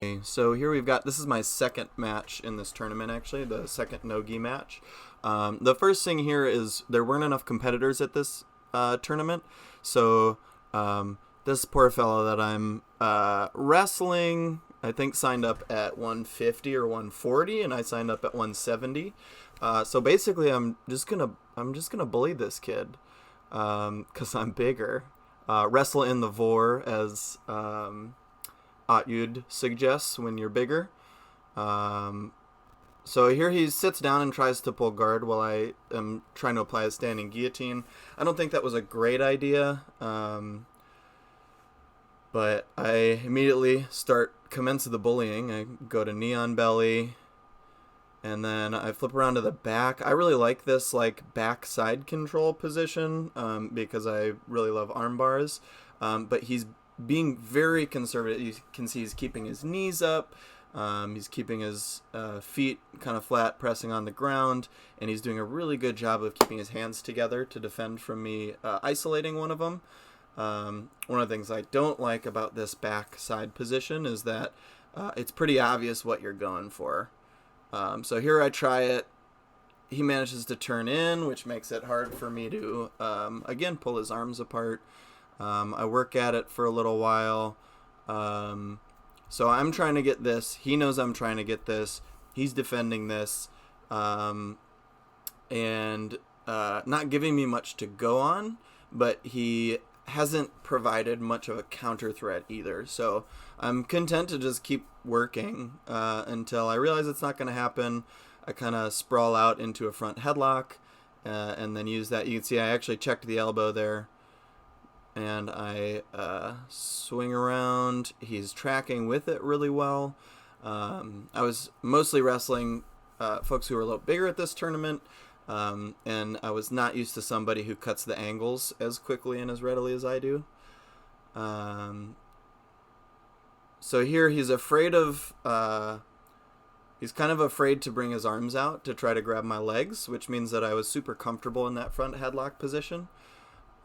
Okay, so here we've got, this is my second match in this tournament, actually, the second no-gi match. The first thing here is there weren't enough competitors at this tournament, so this poor fellow that I'm wrestling, I think signed up at 150 or 140, and I signed up at 170. So basically, I'm just gonna bully this kid, because I'm bigger. Wrestle in the vor, as Atyud suggests when you're bigger. Um, so here he sits down and tries to pull guard while I am trying to apply a standing guillotine. I don't think that was a great idea, but I immediately commence the bullying. I go to knee on belly, and then I flip around to the back. I really like this back side control position, because I really love arm bars. But he's being very conservative. You can see he's keeping his knees up. He's keeping his feet kind of flat, pressing on the ground, and he's doing a really good job of keeping his hands together to defend from me isolating one of them. One of the things I don't like about this back side position is that it's pretty obvious what you're going for. So here I try it. He manages to turn in, which makes it hard for me to, again, pull his arms apart. I work at it for a little while. So I'm trying to get this. He knows I'm trying to get this. He's defending this. And not giving me much to go on, but he hasn't provided much of a counter threat either. So I'm content to just keep working until I realize it's not going to happen. I kind of sprawl out into a front headlock and then use that. You can see I actually checked the elbow there. And I swing around. He's tracking with it really well. I was mostly wrestling folks who were a little bigger at this tournament, and I was not used to somebody who cuts the angles as quickly and as readily as I do. So here he's afraid of... he's kind of afraid to bring his arms out to try to grab my legs, which means that I was super comfortable in that front headlock position.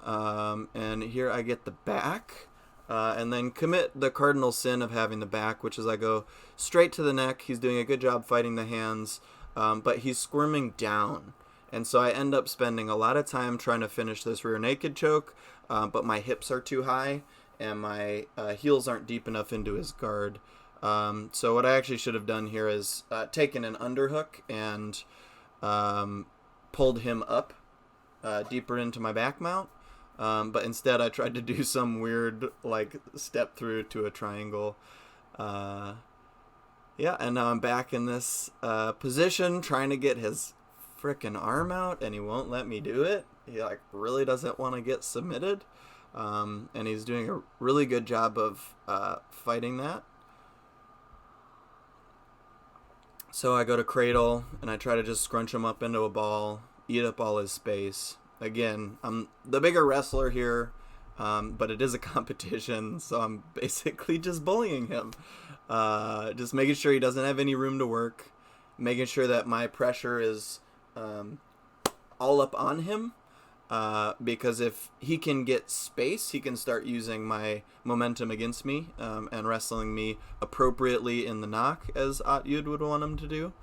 And here I get the back, and then commit the cardinal sin of having the back, which is I go straight to the neck. He's doing a good job fighting the hands, but he's squirming down. And so I end up spending a lot of time trying to finish this rear naked choke, but my hips are too high, and my heels aren't deep enough into his guard. So what I actually should have done here is taken an underhook and pulled him up deeper into my back mount. But instead I tried to do some weird step through to a triangle. And now I'm back in this position trying to get his frickin' arm out, and he won't let me do it. He really doesn't want to get submitted. And he's doing a really good job of fighting that. So I go to cradle and I try to just scrunch him up into a ball, eat up all his space. Again, I'm the bigger wrestler here, but it is a competition, so I'm basically just bullying him. Just making sure he doesn't have any room to work, making sure that my pressure is all up on him, because if he can get space, he can start using my momentum against me and wrestling me appropriately in the knock, as Atyud would want him to do.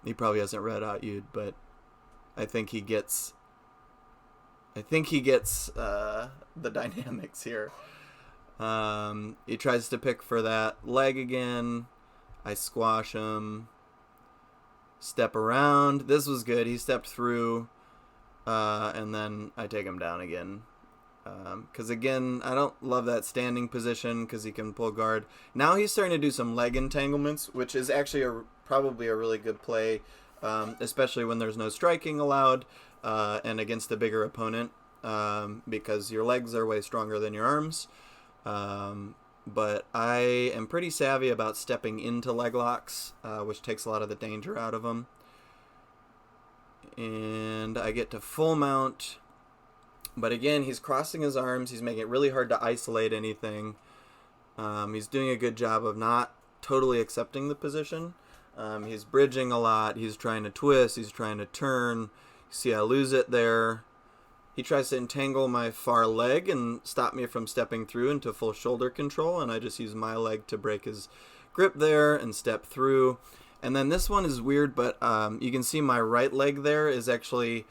He probably hasn't read Atyud, but I think he gets the dynamics here. He tries to pick for that leg again. I squash him. Step around. This was good. He stepped through. And then I take him down again. Because again, I don't love that standing position because he can pull guard. Now he's starting to do some leg entanglements, which is actually probably a really good play. Especially when there's no striking allowed and against a bigger opponent, because your legs are way stronger than your arms. But I am pretty savvy about stepping into leg locks, which takes a lot of the danger out of them. And I get to full mount. But again, he's crossing his arms. He's making it really hard to isolate anything. He's doing a good job of not totally accepting the position. He's bridging a lot. He's trying to twist. He's trying to turn. See, I lose it there. He tries to entangle my far leg and stop me from stepping through into full shoulder control, and I just use my leg to break his grip there and step through. And then this one is weird, but you can see my right leg there is actually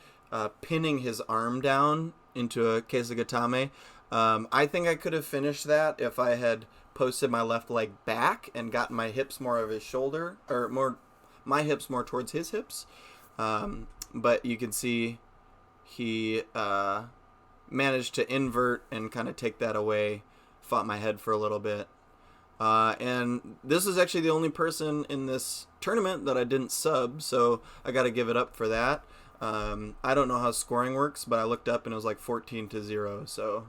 pinning his arm down into a Keisugatame. I think I could have finished that if I had posted my left leg back and gotten my hips more of his shoulder, or more my hips more towards his hips. But you can see he managed to invert and kind of take that away, fought my head for a little bit. And this is actually the only person in this tournament that I didn't sub, so I got to give it up for that. I don't know how scoring works, but I looked up and it was like 14-0, so